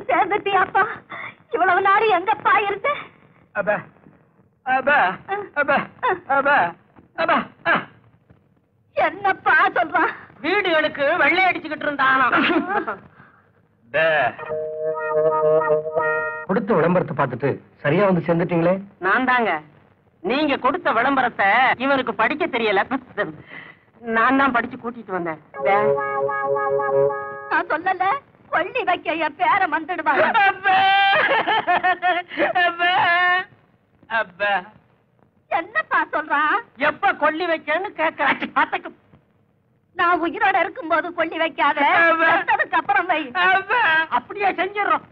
சேர்ந்துட்டியாப்பா? இவ்வளவு நாள் எங்கப்பா இருந்த? என்னப்பா சொல்றான்? வீடுகளுக்கு வெள்ளை அடிச்சுக்கிட்டு இருந்தானா? கொடுத்த விளம்பரத்தை பார்த்துட்டு சரியா வந்து சேர்ந்துட்டீங்களே. நான் தாங்க. நீங்க கொடுத்த விளம்பரத்தை இவனுக்கு படிக்க தெரியல, நான் தான் படிச்சு கூட்டிட்டு வந்தேன். நான் சொல்லல, கொள்ளி வைக்க என் பேர வந்துடுவாங்க. என்னப்பா சொல்றான்? எப்ப கொள்ளி வைக்கன்னு கேட்க. நான் உயிரோட இருக்கும் போது கொள்ளி வைக்காத, அப்புறம் வை. அப்படியே செஞ்சிடறோம்.